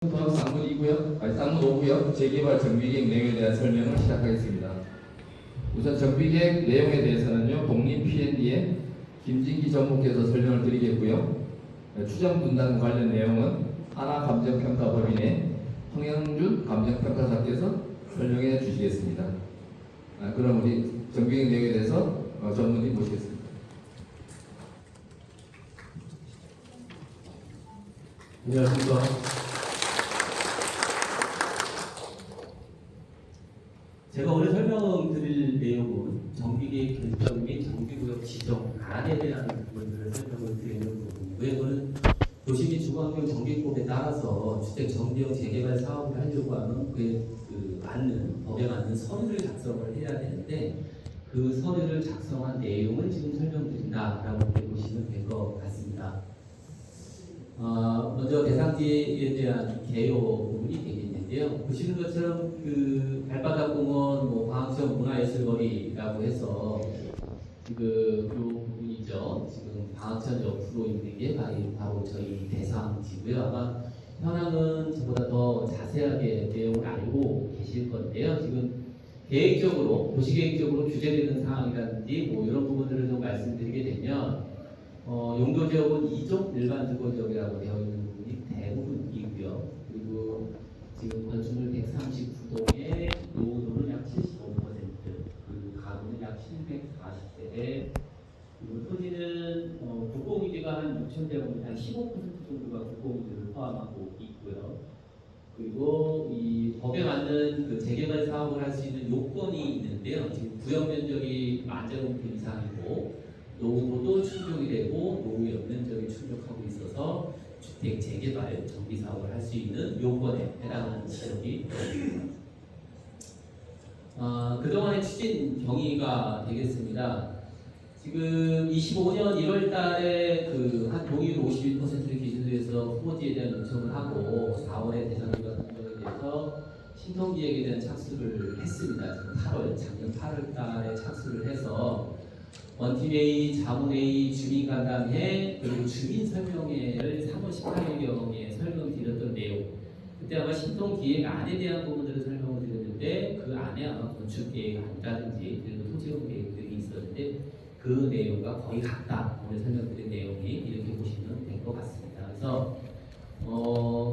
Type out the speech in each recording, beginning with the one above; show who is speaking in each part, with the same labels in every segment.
Speaker 1: 다음 쌍문 5구역 재개발 정비계획 내용에 대한 설명을 시작하겠습니다. 우선 정비계획 내용에 대해서는요, 독립 P&D의 김진기 전무께서 설명을 드리겠고요. 추정 분담 관련 내용은 하나 감정평가법인의 황영준 감정평가사께서 설명해 주시겠습니다. 그럼 우리 정비계획 내용에 대해서 전문의 모시겠습니다.
Speaker 2: 안녕하십니까. 제가 오늘 설명드릴 내용은 정비계획 결정 및 정비구역 지정안에 대한 부분들을 설명을 드리는 부분이고요. 이거는 도시 및 주거환경 정비법에 따라서 주택 정비형 재개발 사업을 하려고 하면 그에 맞는 법에 맞는 서류를 작성을 해야 되는데 그 서류를 작성한 내용을 지금 설명드린다라고 보시면 될 것 같습니다. 먼저 대상지에 대한 개요 부분이 되겠는데요. 보시는 것처럼 발바닥공원, 광학시험 문화예술거리라고 해서 이 부분이죠. 지금 방학천 옆으로 있는 게 바로 저희 대상지고요. 아마 현황은 저보다 더 자세하게 내용을 알고 계실 건데요. 지금 계획적으로, 도시계획적으로 규제되는 사항이라든지 이런 부분들을 좀 말씀드리게 되면 용도지역은 2종 일반 주거지역이라고 되어 있는 부분이 대부분이고요. 그리고 지금 건축물 139동의 노후도는 약 75%, 가구는 약 740세대, 그리고 토지는 국공유지가 한 6,000제곱미터, 한 15% 정도가 국공유지를 포함하고 있고요. 그리고 이 법에 맞는 재개발 사업을 할 수 있는 요건이 있는데요. 지금 구역 면적이 10,000제곱미터 이상이고 노후도 충족이 되고 노후에 면적이 충족하고 있어서 주택 재개발 정비 사업을 할 수 있는 요건에 해당하는 지역이 그동안의 추진 경위가 되겠습니다. 지금 25년 1월 달에 한 동의율 51%를 기준으로 해서 후보지에 대한 요청을 하고 4월에 대상지가 선정이 돼서 신통기획에 대한 착수를 했습니다. 지금 작년 8월 달에 착수를 해서 원팀A, 자문회의, 주민간담회, 그리고 주민설명회를 3월 18일경에 설명드렸던 내용. 그때 아마 신통기획안에 대한 부분들을 설명을 드렸는데 그 안에 아마 건축계획안이라든지 그리고 토지용 계획들이 있었는데 그 내용과 거의 같다. 오늘 설명드린 내용이 이렇게 보시면 될 것 같습니다. 그래서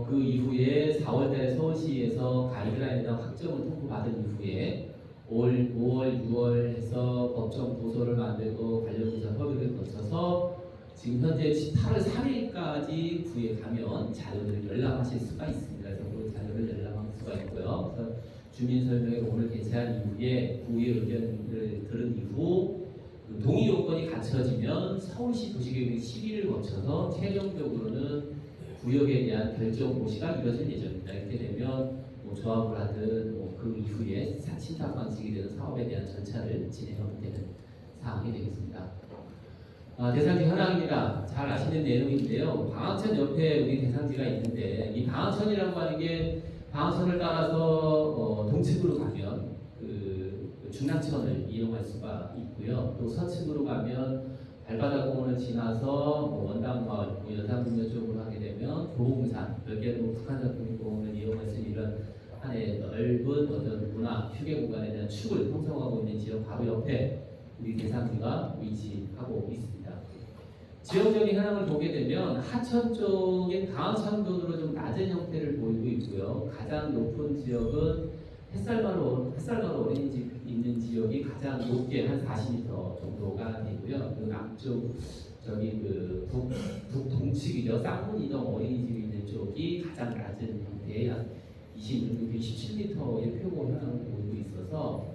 Speaker 2: 그 이후에 4월달에 서울시에서 가이드라인에 대한 확정을 통보받은 이후에 5월, 6월 해서 법정 보고서를 만들고 관련 부서 협의를 거쳐서 지금 현재 8월 3일까지 구에 가면 자료를 열람하실 수가 있습니다. 그래서 그 자료를 열람할 수가 있고요. 그래서 주민설명회가 오늘 개최한 이후에 구의 의견을 들은 이후 동의 요건이 갖춰지면 서울시 도시계획 시기를 거쳐서 최종적으로는 구역에 대한 결정 고시가 이뤄질 예정입니다. 이렇게 되면 조합을 하든 그 이후에 신탁 방식이 되는 사업에 대한 절차를 진행하게 되는 사항이 되겠습니다. 대상지 현황입니다. 잘 아시는 내용인데요. 방학천 옆에 우리 대상지가 있는데 이 방학천이라고 하는 게 방학천을 따라서 동측으로 가면 중랑천을 이용할 수가 있고요. 또 서측으로 가면 발바닥공원을 지나서 원당마을, 연산분면 쪽으로 하게 되면 도봉산, 별개로 북한산국민공원을 이용할 수 있는 이런 한해 넓은 문화 휴게 공간에 대한 축을 형성하고 있는 지역 바로 옆에 우리 대상지가 위치하고 있습니다. 지역적인 현황을 보게 되면 하천 쪽인 강화천돈으로 좀 낮은 형태를 보이고 있고요. 가장 높은 지역은 햇살바로 어린이집 있는 지역이 가장 높게 한 40m 정도가 되고요. 그 남쪽 북동측이죠. 쌍문이동 어린이집이 있는 쪽이 가장 낮은 형태의 27m의 표고 현황을 보이고 있어서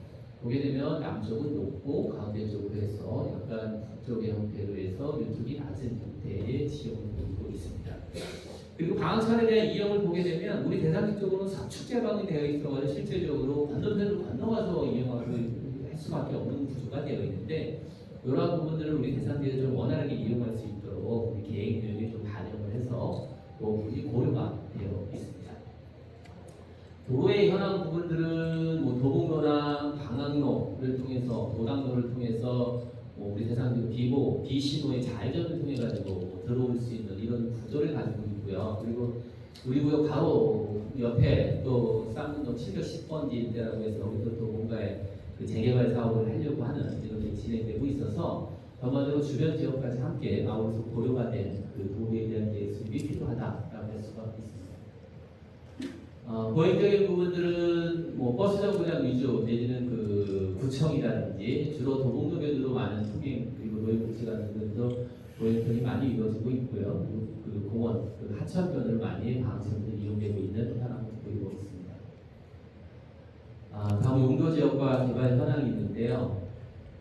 Speaker 2: 보게 되면 남쪽은 높고 가운데 쪽으로 해서 약간 북쪽의 형태로 해서 이쪽이 낮은 형태의 지역을 보이고 있습니다. 그리고 방학천에 대한 이용을 보게 되면 우리 대상지 쪽으로는 석축제방이 되어 있어서 실질적으로 건너편으로 건너가서 이용하고 할 수밖에 없는 구조가 되어 있는데 이러한 부분들을 우리 대상지에 좀 원활하게 이용할 수 있도록 우리 계획 내용에 좀 반영을 해서 그 부분이 고려가 되어 있습니다. 도로의 현황 부분들은 도봉로나 방학로를 통해서 도당로를 통해서 우리 대상지 비신호의 좌회전을 통해 가지고 들어올 수 있는 이런 구조를 가지고 있고요. 그리고 우리 구역 바로 옆에 또 쌍문동 710번지대라고 해서 우리도 또 뭔가의 그 재개발 사업을 하려고 하는 이런 게 진행되고 있어서 전반적으로 주변 지역까지 함께 아울러서 고려가 된 그 도로에 대한 계획 수립이 필요하다라고 할 수가 있습니다. 보행적인 부분들은 뭐 버스 정거장 위주 내지는 그 구청이라든지 주로 도봉동에도 많은 통행 그리고 노인복지 같은 데도 보행편이 많이 이루어지고 있고요. 그 공원, 그 하천변을 많이 방청들이 이용되고 있는 현황을 보이고 있습니다. 다음 용도 지역과 개발 현황이 있는데요.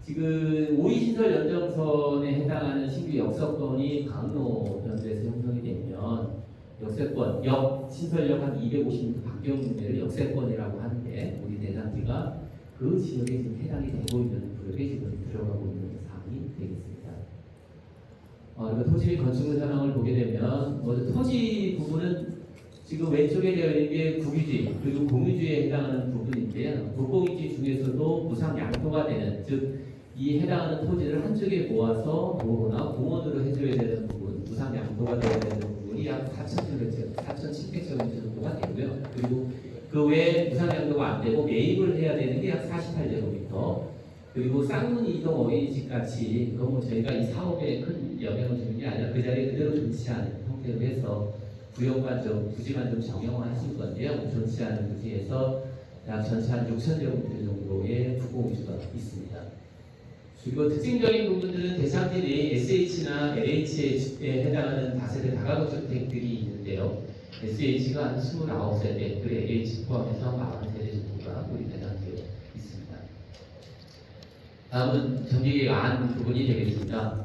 Speaker 2: 지금 오이시설 연정선에 해당하는 신규 역세권이 강로 연도에서 형성이 되면 역세권, 역 신설역 한 250m 반경내를 역세권이라고 하는데 우리 대상지가 그 지역에 지금 해당이 되고 있는 구역에 지금 들어가고 있는 사항이 되겠습니다. 그리고 토지 및 건축물 현황을 보게 되면 먼저 토지 부분은 지금 왼쪽에 되어 있는 게 국유지 그리고 공유지에 해당하는 부분인데요. 국공유지 중에서도 무상 양도가 되는 즉 이 해당하는 토지를 한쪽에 모아서 도로나 공원으로 해줘야 되는 부분, 무상 양도가 되어야 되는 부분이 약 4,700제곱미터 정도가 되고요. 그리고 그 외에 무상 양도가 안 되고 매입을 해야 되는 게 약 48제곱미터. 그리고 쌍문 이동 어린이집 같이 그건 뭐 저희가 이 사업에 큰 영향을 주는 게 아니라 그 자리에 그대로 존치 않은 형태로 해서 구역만 좀 부지만 좀 정형화하실 건데요. 존치 않은 부지에서 약 전체 한 6,000제곱미터 정도의 부공유지가 있습니다. 그리고 특징적인 부분들은 대상지 내에 SH나 LH에 해당하는 다세대 다가구 주택들이 있는데요. SH가 한 29세대, 그리고 LH 포함해서 40세대 정도가 우리 대상지에 있습니다. 다음은 정기계획 안 부분이 되겠습니다.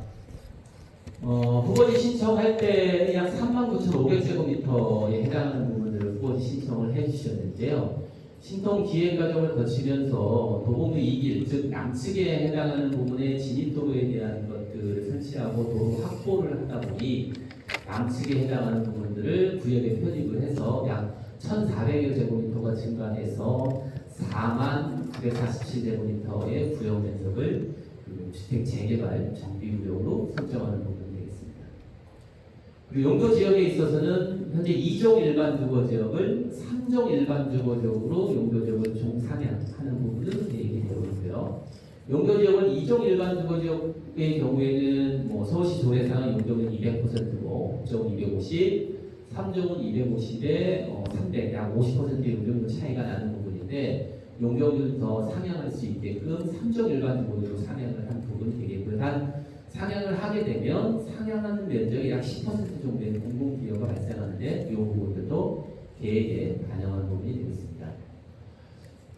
Speaker 2: 후보지 신청할 때는 약 39,500제곱미터에 해당하는 부분들을 후보지 신청을 해주셨는데요. 신통 기획 과정을 거치면서 도봉로 2길, 즉 남측에 해당하는 부분의 진입도로에 대한 것들을 설치하고 도로 확보를 하다 보니 남측에 해당하는 부분들을 구역에 편입을 해서 약 1,400여 제곱미터가 증가해서 40,947제곱미터의 구역 면적을 주택 재개발 정비구역으로 설정하는 부분이 되겠습니다. 그리고 용도 지역에 있어서는 현재 2종 일반 주거 지역을 3종 일반 주거 지역으로 용도 지역을 종상향하는 부분은 계획이 되어 있고요. 용도 지역은 2종 일반 주거 지역의 경우에는 뭐 서울시 조례상은 용도는 200%고, 국정은 250, 3종은 250에 300, 약 50%의 용적률 차이가 나는 부분인데 용적률을 더 상향할 수 있게끔 3종 일반 주거지로 상향을 한 부분이 되겠고요. 단 상향을 하게 되면 상향하는 면적이 약 10% 정도의 공공기여가 발생하는데 이 부분들도 계획에 반영하는 부분이 되겠습니다.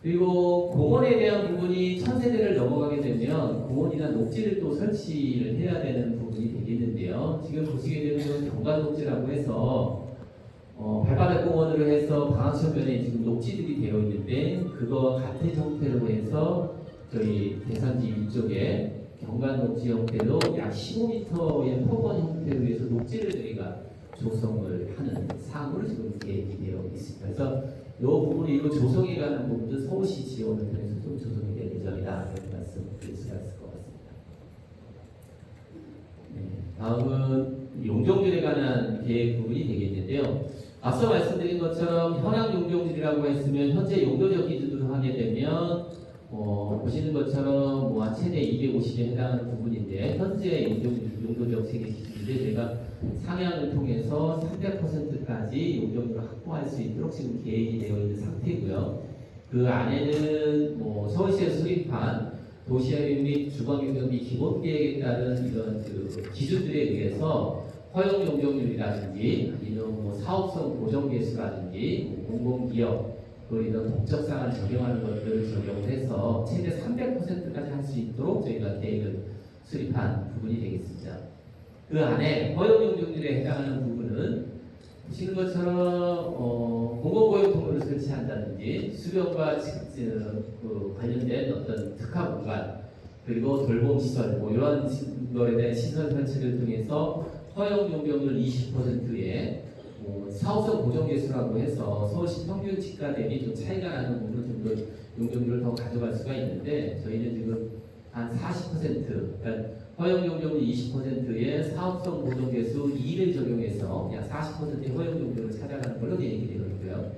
Speaker 2: 그리고 공원에 대한 부분이 1,000세대를 넘어가게 되면 공원이나 녹지를 또 설치를 해야 되는 부분이 되겠는데요. 지금 보시게 되는 건 경관녹지라고 해서 발바닥 공원으로 해서 방학천변에 지금 녹지들이 되어 있는데 그거 같은 형태로 해서 저희 대산지 위쪽에 경관녹지 형태로 약 15m의 폭원 형태로 해서 녹지를 저희가 조성을 하는 사항으로 지금 계획이 되어 있습니다. 그래서 이 부분이 이거 조성에 관한 부분도 서울시 지원을 통해서 좀 조성이 될 예정이다 이런 말씀 드릴 수가 있을 것 같습니다. 네, 다음은 용적률에 관한 계획 부분이 되겠는데요. 앞서 말씀드린 것처럼 현황 용적률이라고 했으면 현재 용도적 기준으로 하게 되면 보시는 것처럼 뭐 최대 250에 해당하는 부분인데 현재 용도적 세계 기준인데 제가 상향을 통해서 300%까지 용적률을 확보할 수 있도록 지금 계획이 되어 있는 상태고요. 그 안에는 뭐 서울시에서 수립한 도시화율 및 주거용적률 기본계획에 따른 이런 그 기준들에 의해서 허용 용적률이라든지 아니면 뭐 사업성 고정 개수라든지 공공기업 그리고 이런 법적 사항을 적용하는 것들을 적용을 해서 최대 300%까지 할 수 있도록 저희가 계획을 수립한 부분이 되겠습니다. 그 안에 허용 용적률에 해당하는 부분은 보시는 것처럼 공공고용 통로를 설치한다든지 수변과 그 관련된 어떤 특화 공간 그리고 돌봄 시설 뭐 이런 거에 대한 시설 설치를 통해서 허용 용적률 20%의 사업성 고정 개수라고 해서 서울시 평균 지가 대비 좀 차이가 나는 부분을 좀 더 용적률을 더 가져갈 수가 있는데 저희는 지금 한 40% 그러니까 허용 용적률 20%의 사업성 고정 개수 2를 적용해서 약 40%의 허용 용적률을 찾아가는 걸로 계획이 되어 있고요.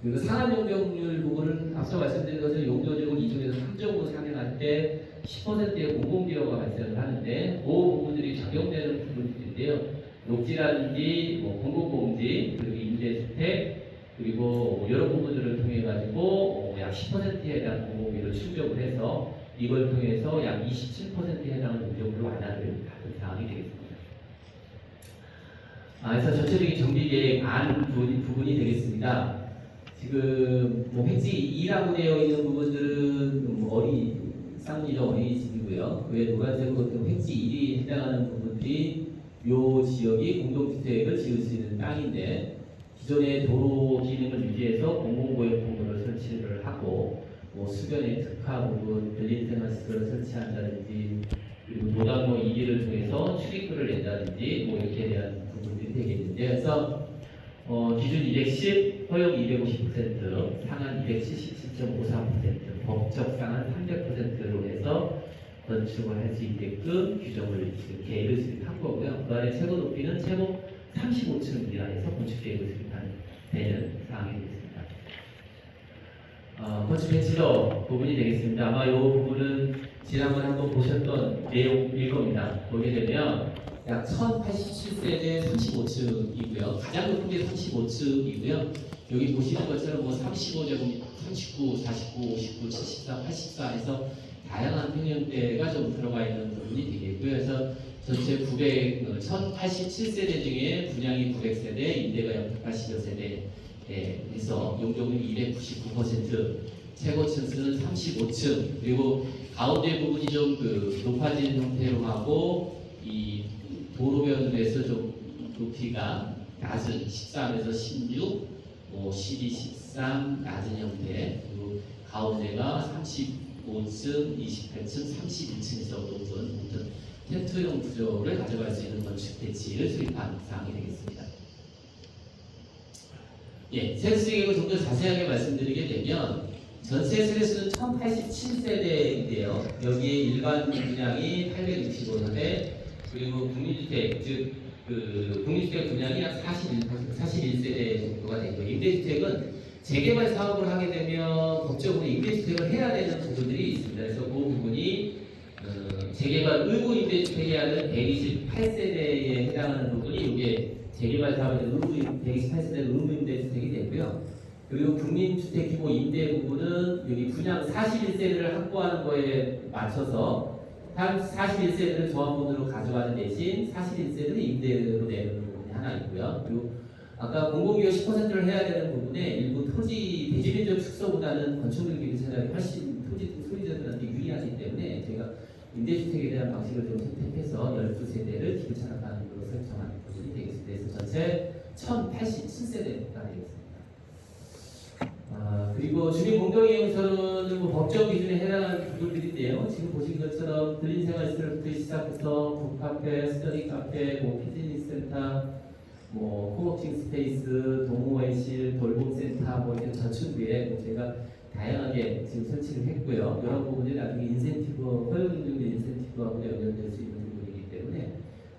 Speaker 2: 그리고 상한용적률 부분은 앞서 말씀드린 것처럼 용도지역을 2종에서 3종으로 상향할 때 10%의 공공비용가 발생을 하는데 그 부분들이 적용되는 부분들인데요. 녹지라든지 공공공지 그리고 임대주택 그리고 이런 부분들을 통해 가지고 약 10%에 대한 공공비를 충족을 해서 이걸 통해서 약 27%에 해당하는 용적률 완화를 받은 사항이 되겠습니다. 그래서 전체적인 정비계획 안 부분이 되겠습니다. 지금 획지 2라고 되어 있는 부분들은 쌍문이죠, 어린이집이고요. 그 외 노란색으로 획지 1이 해당하는 부분들이 요 지역이 공동주택을 지을 수 있는 땅인데 기존의 도로 기능을 유지해서 공공보행통로를 설치를 하고 수변에 특화 부분, 들린생활시설을 설치한다든지 그리고 노담로 2기를 통해서 출입구를 낸다든지 이렇게 대한 부분들이 되겠는데 그래서 기준 210, 허용 250%, 상한 277.54%, 법적 상한 300%로 해서 건축을 할 수 있게끔 규정을 지금 계획을 수립한 거고요. 그 안에 최고 높이는 최고 35층 이하에서 건축 계획을 수립하는 되는 사항이 되겠습니다. 건축 배치도 부분이 되겠습니다. 아마 이 부분은 지난번에 한번 보셨던 내용일 겁니다. 보게 되면 약 1087세대 35층이고요. 가장 높은 게 35층이고요. 여기 보시는 것처럼 35제곱, 39, 49, 59, 74, 84 해서 다양한 평형대가 좀 들어가 있는 부분이 되겠고요. 그래서 전체 1087세대 중에 분양이 900세대, 임대가 080여 세대에서 용적률이 299%, 최고 층수는 35층, 그리고 가운데 부분이 좀 높아진 형태로 하고 이 도로변에서 좀 높이가 낮은 13에서 16, 12, 13 낮은 형태, 그리고 가운데가 35층, 28층, 31층에서 높은 텐트형 구조를 가져갈 수 있는 건축 배치를 수립한 사항이 되겠습니다. 세대수 계획을 좀 더 자세하게 말씀드리게 되면 전체 세대수는 1087세대인데요. 여기에 일반 분양이 865세대, 그리고 국민주택, 즉 국민주택 분양이 약 41세대 정도가 되고 임대주택은 재개발 사업을 하게 되면 법적으로 임대주택을 해야 되는 부분들이 있습니다. 그래서 그 부분이 재개발 의무 임대주택이 하는 128세대에 해당하는 부분이 이게 재개발 사업에 128세대 의무 임대주택이 되고요. 그리고 국민주택 규모 임대 부분은 여기 분양 41세대를 확보하는 거에 맞춰서 41세대를 조합원으로 가져가는 대신 41세대를 임대로 내는 부분이 하나 있고요. 그리고 아까 공공기여 10%를 해야 되는 부분에 일부 토지 대지면적 축소보다는 건축물 기준 차량이 훨씬 소유자들한테 유리하기 때문에 저희가 임대주택에 대한 방식을 좀 선택해서 12세대를 기준 차량으로 설정한 부분이 되겠습니다. 그래서 전체 1087세대가 되겠습니다. 그리고 주민 공동이용서는 법적 기준에 해당하는 부분들인데요. 지금 보신 것처럼 들린생활시설부터 시작해서 북카페, 스터디 카페, 피트니스 센터, 코워킹 스페이스, 동호회실, 돌봄센터, 이렇게 저축부에 저희가 다양하게 지금 설치를 했고요. 이런 부분이 나중에 인센티브, 허용인증된 인센티브하고 연결될 수 있는 부분이기 때문에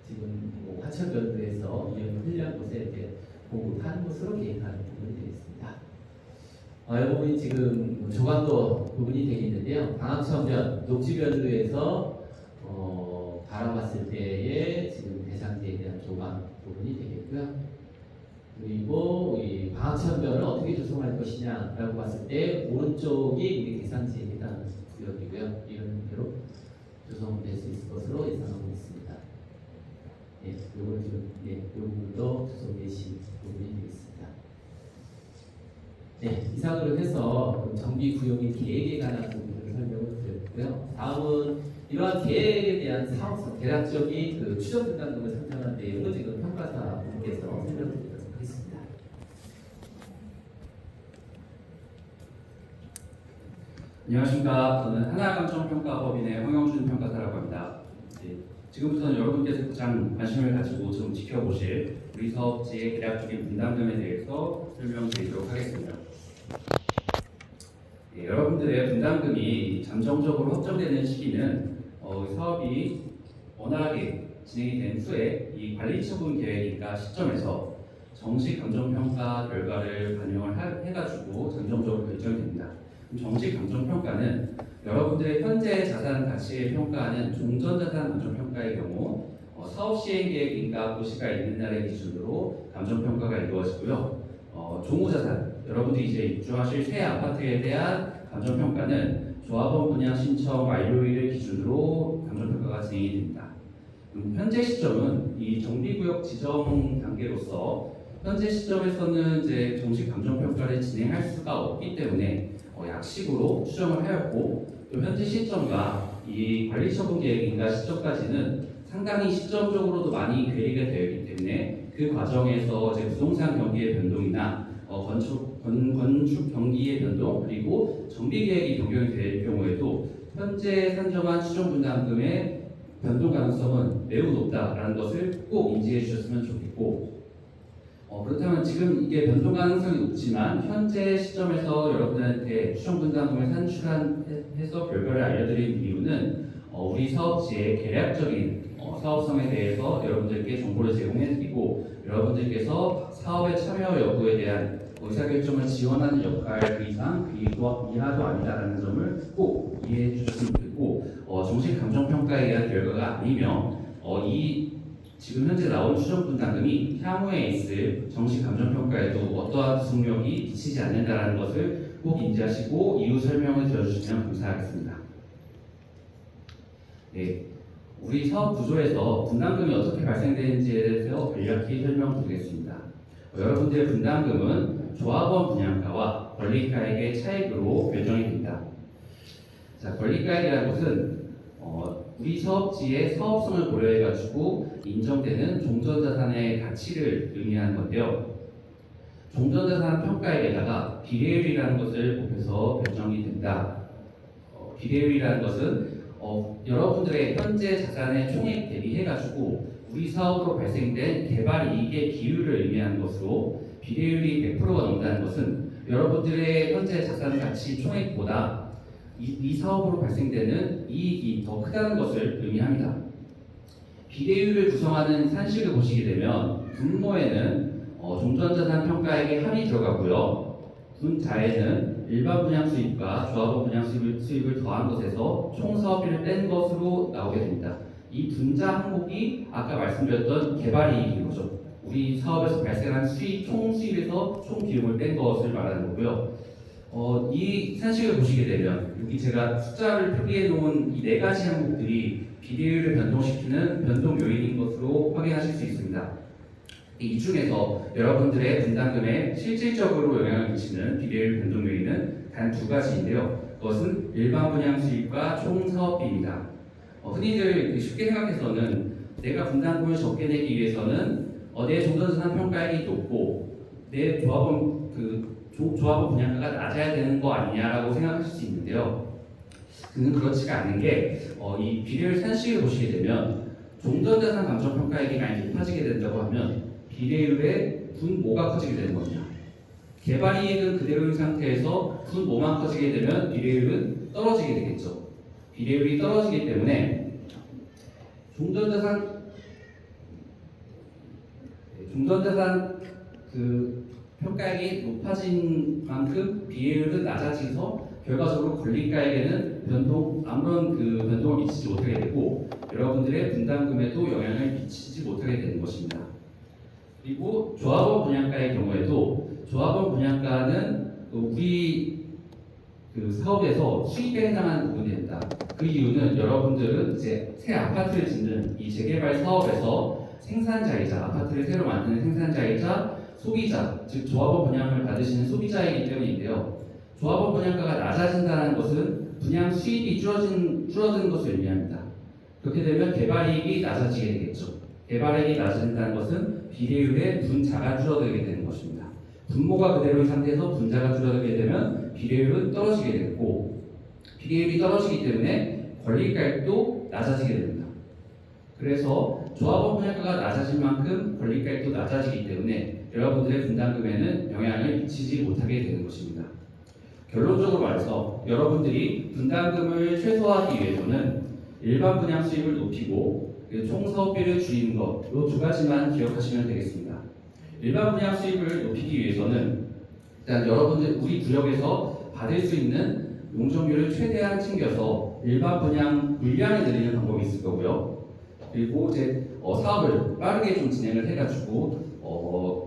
Speaker 2: 지금 화천변도에서 이런 편리한 곳에 이렇게 공급하는 것으로 계획하는 부분이 되겠습니다. 이 부분이 지금 조각도 부분이 되겠는데요. 방학천변, 녹지변도에서 바라봤을 때의 지금 대상지에 대한 조각 부분이 되겠고요. 그리고 이 방학천변을 어떻게 조성할 것이냐라고 봤을 때 오른쪽이 우리 대상지에 해당하는 구역이고요. 이런 대로 조성될 수 있을 것으로 예상하고 있습니다. 요건 지금 요 부분도 조성 예시 부분이 되겠습니다. 이상으로 해서 정비 구역의 계획에 관한 부분을 설명을 드렸고요. 다음은 이러한 계획에 대한 사업성, 대략적인 추정 분담금을 상정한 내용을 지금 평가사 분께서 설명드리도록 하겠습니다.
Speaker 3: 안녕하십니까. 저는 하나감정평가법인의 홍영준 평가사라고 합니다. 지금부터는 여러분께서 가장 관심을 가지고 좀 지켜보실 우리 사업지의 대략적인 분담금에 대해서 설명드리도록 하겠습니다. 여러분들의 분담금이 잠정적으로 확정되는 시기는 사업이 원활하게 진행이 된 후에 이 관리처분 계획인가 시점에서 정식 감정평가 결과를 반영을 해가지고 정식 감정평가는 여러분들의 현재 자산 가치를 평가하는 종전자산 감정평가의 경우 사업 시행 계획 인가 고시가 있는 날의 기준으로 감정평가가 이루어지고요. 종우자산, 여러분들이 이제 입주하실 새 아파트에 대한 감정평가는 조합원 분양 신청 완료일을 기준으로 감정평가가 진행이 됩니다. 현재 시점은 이 정비구역 지정 단계로서 현재 시점에서는 이제 정식 감정평가를 진행할 수가 없기 때문에 약식으로 추정을 하였고, 또 현재 시점과 이 관리처분 계획 인가 시점까지는 상당히 시점적으로도 많이 괴리가 되어 있기 때문에 그 과정에서 이제 부동산 경기의 변동이나 건축 경기의 변동, 그리고 정비 계획이 변경이 될 경우에도 현재 산정한 추정 분담금의 변동 가능성은 매우 높다라는 것을 꼭 인지해 주셨으면 좋겠고, 그렇다면 지금 이게 변동 가능성이 높지만 현재 시점에서 여러분들한테 추정 분담금을 산출해서 결과를 알려드린 이유는 우리 사업지의 계략적인 사업성에 대해서 여러분들께 정보를 제공해드리고, 여러분들께서 사업에 참여 여부에 대한 의사결정을 지원하는 역할 그 이상 그 이하도 아니다라는 점을 꼭 이해해 주셨으면 좋겠고, 정식 감정평가에 의한 결과가 아니면 이 지금 현재 나온 추정 분담금이 향후에 있을 정식 감정평가에도 어떠한 구속력이 미치지 않는다는 것을 꼭 인지하시고 이유 설명을 들어주시면 감사하겠습니다. 네, 우리 사업 구조에서 분담금이 어떻게 발생되는지에 대해서 간략히 설명드리겠습니다. 여러분들의 분담금은 조합원 분양가와 권리가액의 차익으로 결정이 됩니다. 자, 권리가액이라는 것은 우리 사업지의 사업성을 고려해가지고 인정되는 종전자산의 가치를 의미하는 건데요. 종전자산 평가액에다가 비례율이라는 것을 곱해서 결정이 된다. 비례율이라는 것은 여러분들의 현재 자산의 총액 대비해가지고 우리 사업으로 발생된 개발 이익의 비율을 의미하는 것으로, 비례율이 100%가 넘는다는 것은 여러분들의 현재 자산 가치 총액보다 이 사업으로 발생되는 이익이 더 크다는 것을 의미합니다. 비례율을 구성하는 산식을 보시게 되면 분모에는 종전자산 평가액의 합이 들어가고요. 분자에는 일반 분양 수입과 조합원 분양 수입을 더한 것에서 총 사업비를 뺀 것으로 나오게 됩니다. 이 분자 항목이 아까 말씀드렸던 개발이익인 거죠. 우리 사업에서 발생한 총 수입에서 총 비용을 뺀 것을 말하는 거고요. 이 산식을 보시게 되면 여기 제가 숫자를 표기해 놓은 이 네 가지 항목들이 비례율을 변동시키는 변동 요인인 것으로 확인하실 수 있습니다. 이 중에서 여러분들의 분담금에 실질적으로 영향을 미치는 비례율 변동 요인은 단 두 가지인데요. 그것은 일반 분양 수입과 총 사업비입니다. 흔히들 쉽게 생각해서는 내가 분담금을 적게 내기 위해서는 내 종전자산 평가액이 높고 내 조합원 분양가가 낮아야 되는 거 아니냐라고 생각하실 수 있는데요. 그는 그렇지가 않은 게 이 비례율 산식을 보시게 되면 종전자산 감정평가액이 많이 높아지게 된다고 하면 비례율의 분모가 커지게 되는 겁니다. 개발이익은 그대로인 상태에서 분모만 커지게 되면 비례율은 떨어지게 되겠죠. 비례율이 떨어지기 때문에 종전자산 평가액이 높아진 만큼 비례율은 낮아지면서 결과적으로 권리가액에는 아무런 변동을 미치지 못하게 되고 여러분들의 분담금에도 영향을 미치지 못하게 되는 것입니다. 그리고 조합원 분양가의 경우에도 조합원 분양가는 우리 사업에서 수익에 해당하는 부분이 된다. 그 이유는 여러분들은 이제 새 아파트를 짓는 이 재개발 사업에서 생산자이자 아파트를 새로 만드는 생산자이자 소비자, 즉 조합원 분양을 받으시는 소비자이기 때문인데요. 조합원 분양가가 낮아진다는 것은 분양 수입이 줄어드는 것을 의미합니다. 그렇게 되면 개발이익이 낮아지게 되겠죠. 개발이익이 낮아진다는 것은 비례율의 분자가 줄어들게 되는 것입니다. 분모가 그대로인 상태에서 분자가 줄어들게 되면 비례율은 떨어지게 되고, 비례율이 떨어지기 때문에 권리가액도 낮아지게 됩니다. 그래서 조합원 분양가가 낮아진 만큼 권리가액도 낮아지기 때문에 여러분들의 분담금에는 영향을 미치지 못하게 되는 것입니다. 결론적으로 말해서 여러분들이 분담금을 최소화하기 위해서는 일반 분양 수입을 높이고 총 사업비를 줄이는 것, 이 두 가지만 기억하시면 되겠습니다. 일반 분양 수입을 높이기 위해서는 일단 여러분들 우리 구역에서 받을 수 있는 용적률을 최대한 챙겨서 일반 분양 물량을 늘리는 방법이 있을 거고요. 그리고 이제 사업을 빠르게 좀 진행을 해가지고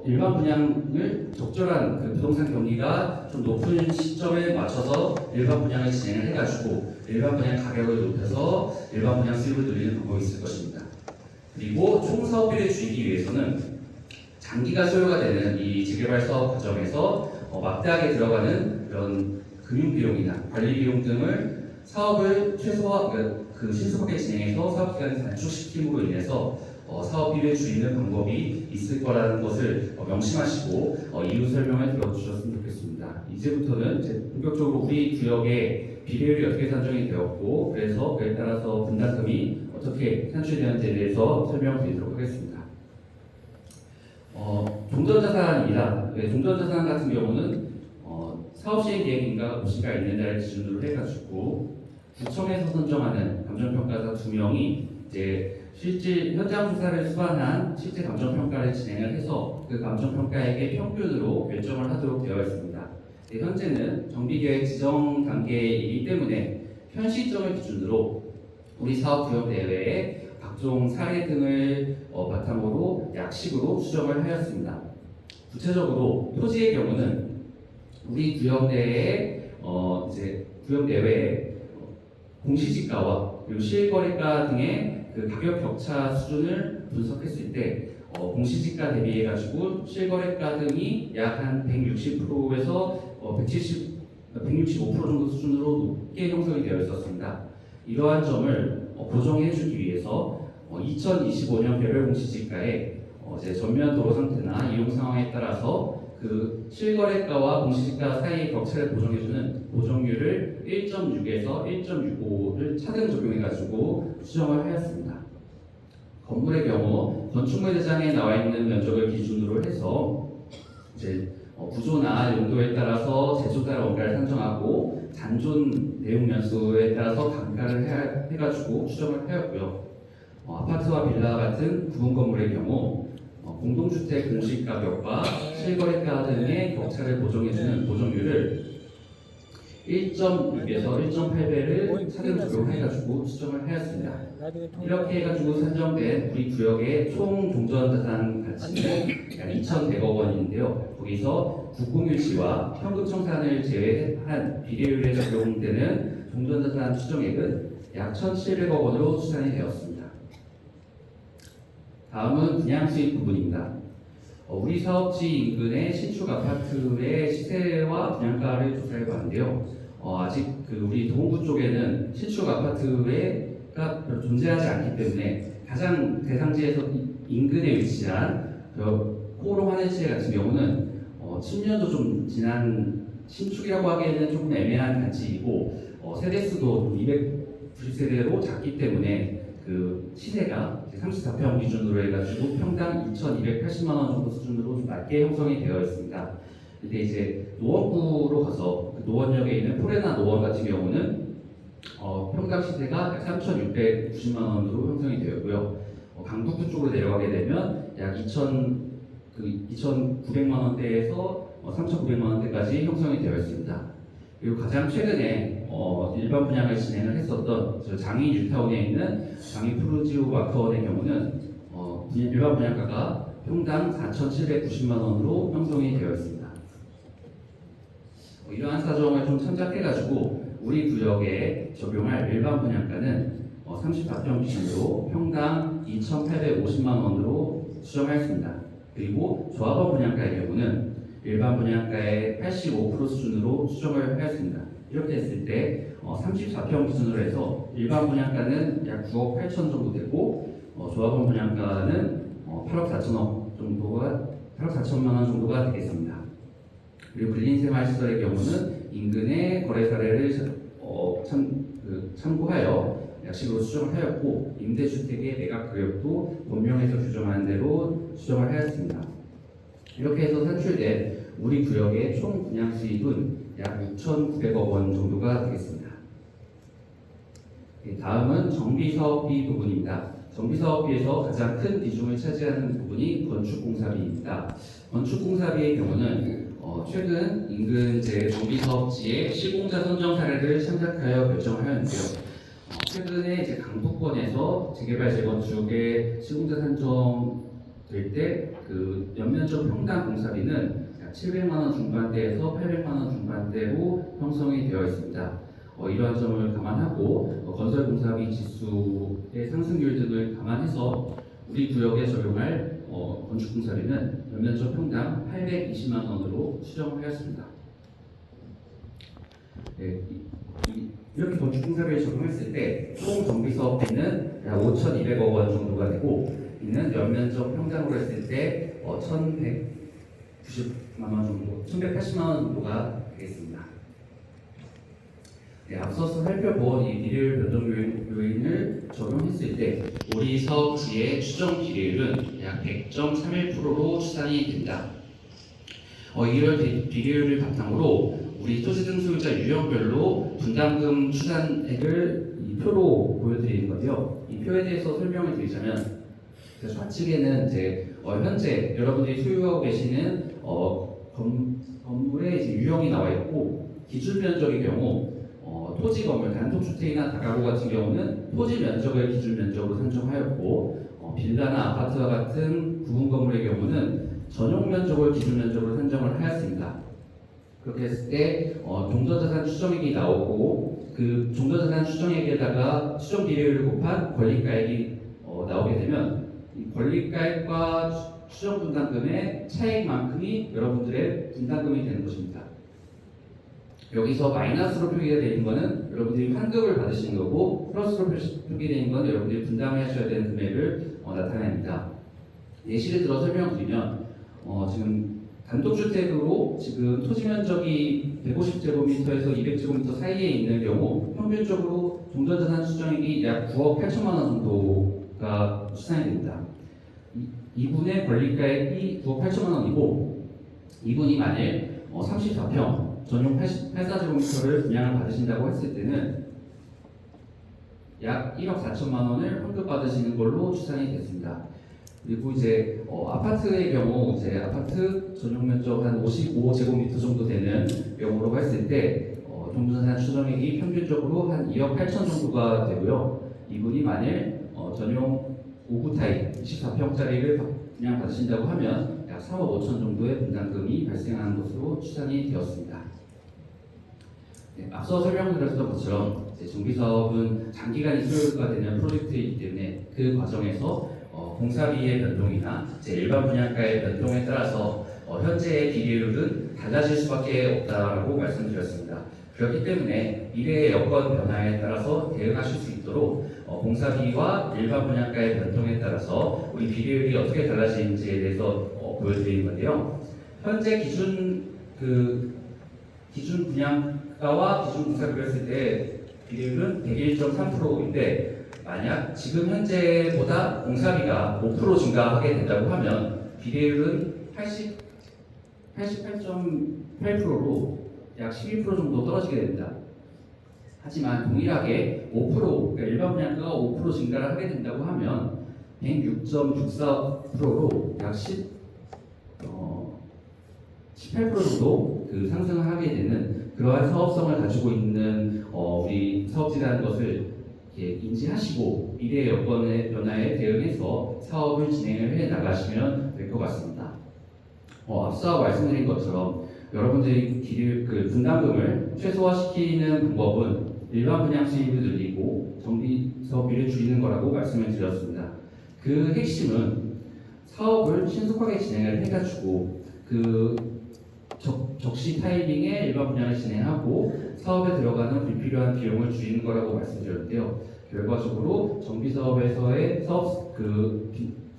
Speaker 3: 일반 분양을 적절한 그 부동산 경기가 좀 높은 시점에 맞춰서 일반 분양을 진행을 해가지고 일반 분양 가격을 높여서 일반 분양 수익을 늘리는 방법이 있을 것입니다. 그리고 총 사업비를 줄이기 위해서는 장기가 소요가 되는 이 재개발 사업 과정에서 막대하게 들어가는 그런 금융 비용이나 관리 비용 등을 사업을 최소화 그 신속하게 진행해서 사업 기간을 단축시킴으로 인해서 사업비를 줄이는 방법이 있을 거라는 것을 명심하시고 이유 설명을 들어주셨으면 좋겠습니다. 이제부터는 이제 본격적으로 우리 구역의 비례율이 어떻게 산정이 되었고 그래서 그에 따라서 분담금이 어떻게 산출되는지에 대해서 설명드리도록 하겠습니다. 종전자산입니다. 종전자산 같은 경우는 사업 시행 계획인가 고시가 있는지를 기준으로 해가지고 구청에서 선정하는 감정평가사 2명이 이제 실질 현장 조사를 수반한 실제 감정평가를 진행을 해서 그 감정평가액의 평균으로 결정을 하도록 되어 있습니다. 현재는 정비계획 지정 단계이기 때문에 현 시점을 기준으로 우리 사업 구역 내외에 각종 사례 등을 바탕으로 약식으로 수정을 하였습니다. 구체적으로 토지의 경우는 우리 구역 내에 이제 구역 내외에 공시지가와 그리고 실거래가 등의 그 가격 격차 수준을 분석했을 때 공시지가 대비해 가지고 실거래가 등이 약 한 160%에서 165% 정도 수준으로 높게 형성이 되어 있었습니다. 이러한 점을 보정해 주기 위해서 2025년 개별 공시지가에 이제 전면 도로 상태나 이용 상황에 따라서 그 실거래가와 공시지가 사이의 격차를 보정해주는 보정률을 1.6에서 1.65를 차등 적용해가지고 수정을 하였습니다. 건물의 경우 건축물 대장에 나와 있는 면적을 기준으로 해서 이제 구조나 용도에 따라서 제조 따라 원가를 산정하고 잔존 내용 연수에 따라서 단가를 해가지고 수정을 하였고요. 아파트와 빌라 같은 구분 건물의 경우 공동주택 공시가격과 실거래가 등의 격차를 보정해주는 보정률을 1.6에서 1.8배를 차등 적용해가지고 수정을 하였습니다. 이렇게 해가지고 산정된 우리 구역의 총 종전자산 가치는 약 2,100억 원인데요. 거기서 국공유지와 현금청산을 제외한 비례율에 적용되는 종전자산 추정액은 약 1,700억 원으로 추산이 되었습니다. 다음은 분양수익 부분입니다. 우리 사업지 인근의 신축 아파트의 시세와 분양가를 조사해 봤는데요. 아직 우리 도봉구 쪽에는 신축 아파트가 존재하지 않기 때문에 가장 대상지에서 인근에 위치한 코오롱 하늘시대 같은 경우는 10년도 좀 지난 신축이라고 하기에는 조금 애매한 단지이고 세대수도 290세대로 작기 때문에 그 시세가 34평 기준으로 해가지고 평당 2,280만 원 정도 수준으로 좀 낮게 형성이 되어 있습니다. 근데 이제 노원구로 가서 그 노원역에 있는 포레나 노원 같은 경우는 평당 시세가 약 3,690만 원으로 형성이 되었고요. 강북구 쪽으로 내려가게 되면 약 2,900만 원대에서 3,900만 원대까지 형성이 되어 있습니다. 그리고 가장 최근에 일반 분양을 진행을 했었던 장위 뉴타운에 있는 장위 프루지오 마커원의 경우는 일반 분양가가 평당 4,790만 원으로 형성이 되어 있습니다. 이러한 사정을 좀 참작해가지고 우리 구역에 적용할 일반 분양가는 34평 기준으로 평당 2,850만 원으로 수정하였습니다. 그리고 조합원 분양가의 경우는 일반 분양가의 85% 수준으로 수정을 하였습니다. 이렇게 했을 때 34평 기준으로 해서 일반 분양가는 약 9억 8천 정도 되고 조합원 분양가는 8억 4천억 정도가 8억 4천만 원 정도가 되겠습니다. 그리고 근린생활시설의 경우는 인근의 거래 사례를 참고하여 약식으로 수정을 하였고 임대주택의 매각 가격도 법령에서 규정하는 대로 수정을 하였습니다. 이렇게 해서 산출된 우리 구역의 총 분양 수익은 약 6,900억 원 정도가 되겠습니다. 다음은 정비사업비 부분입니다. 정비사업비에서 가장 큰 비중을 차지하는 부분이 건축공사비입니다. 건축공사비의 경우는 최근 인근 정비사업지의 시공자 선정 사례를 참작하여 결정하였는데요. 최근에 강북권에서 재개발 재건축의 시공자 선정될 때 그 연면적 평당 공사비는 약 700만 원 중반대에서 800만 원 중반대로 형성이 되어 있습니다. 이러한 점을 감안하고 건설 공사비 지수의 상승률 등을 감안해서 우리 구역에 적용할 건축 공사비는 연면적 평당 820만 원으로 추정하였습니다. 네, 이렇게 건축 공사비를 적용했을 때 총 정비 사업비는 약 5,200억 원 정도가 되고, 이는 연면적 평당으로 했을 때 1,190만 원 정도, 1,180만 원 정도가 되겠습니다. 네, 앞서서 살펴본 이 비례율 변동 요인을 적용했을 때 우리 사업지의 추정 비례율은 약 100.31%로 추산이 된다. 이런 비례율을 바탕으로 우리 토지 등 소유자 유형별로 분담금 추산액을 이 표로 보여드리는 건데요. 이 표에 대해서 설명을 드리자면, 좌측에는 현재 여러분들이 소유하고 계시는 건물의 유형이 나와 있고, 기준 면적의 경우 토지 건물, 단독주택이나 다가구 같은 경우는 토지 면적을 기준 면적으로 산정하였고, 빌라나 아파트와 같은 부분 건물의 경우는 전용 면적을 기준 면적으로 산정을 하였습니다. 그렇게 했을 때 종전자산 추정액이 나오고, 그 종전자산 추정액에다가 추정 비례율을 곱한 권리가액이 나오게 되면, 이 권리가액과 추정 분담금의 차액만큼이 여러분들의 분담금이 되는 것입니다. 여기서 마이너스로 표기가 되는 것은 여러분들이 환급을 받으시는 거고, 플러스로 표기되는 건 여러분들이 분담하셔야 되는 금액을 나타냅니다. 예시를 들어 설명드리면, 지금 단독주택으로 지금 토지 면적이 150제곱미터에서 200제곱미터 사이에 있는 경우 평균적으로 종전자산 추정액이 약 9억 8천만 원 정도가 추산이 됩니다. 이분의 권리가액이 9억 8천만 원이고, 이분이 만일 34평 전용 84제곱미터를 분양을 받으신다고 했을 때는 약 1억 4천만 원을 환급 받으시는 걸로 추산이 됐습니다. 그리고 아파트의 경우 아파트 전용 면적 한 55제곱미터 정도 되는 경우로 했을 때 종전자산 추정액이 평균적으로 한 2억 8천 정도가 되고요. 이분이 만일 전용 5구 타입 24평짜리를 분양 받으신다고 하면 약 3억 5천 정도의 분담금이 발생하는 것으로 추산이 되었습니다. 네, 앞서 설명드렸던 것처럼 정비사업은 장기간이 소요가 되는 프로젝트이기 때문에 그 과정에서 공사비의 변동이나 일반 분양가의 변동에 따라서 현재의 비례율은 달라질 수밖에 없다고 말씀드렸습니다. 그렇기 때문에 미래의 여건 변화에 따라서 대응하실 수 있도록 공사비와 일반 분양가의 변동에 따라서 우리 비례율이 어떻게 달라지는지에 대해서 보여드리는 건데요. 현재 기준 분양가와 기준 공사비를 했을 때 비례율은 101.3%인데, 만약 지금 현재보다 공사비가 5% 증가하게 된다고 하면 비례율은 88.8%로 약 12% 정도 떨어지게 됩니다. 하지만 동일하게 5%, 그러니까 일반 분양가가 5% 증가를 하게 된다고 하면 106.64%로 약 18% 정도 상승을 하게 되는 그러한 사업성을 가지고 있는 우리 사업지라는 것을 인지하시고 미래의 여건의 변화에 대응해서 사업을 진행을 해 나가시면 될 것 같습니다. 앞서 말씀드린 것처럼 여러분들이 분담금을 최소화시키는 방법은 일반 분양 수입을 늘리고 정비 사업비를 줄이는 거라고 말씀을 드렸습니다. 그 핵심은 사업을 신속하게 진행을 해가지고 적시 타이밍에 일반 분양을 진행하고 사업에 들어가는 불필요한 비용을 줄이는 거라고 말씀드렸는데요. 결과적으로 정비사업에서의 사업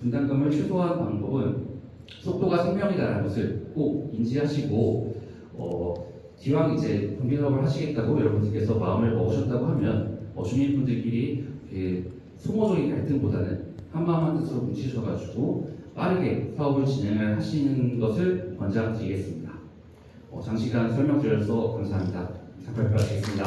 Speaker 3: 분담금을 최소화한 방법은 속도가 생명이다라는 것을 꼭 인지하시고, 기왕 정비사업을 하시겠다고 여러분들께서 마음을 먹으셨다고 하면 주민분들끼리 소모적인 갈등보다는 한마음 한뜻으로 뭉치셔가지고 빠르게 사업을 진행을 하시는 것을 권장드리겠습니다. 장시간 설명드려서 감사합니다. 이상 발표하겠습니다.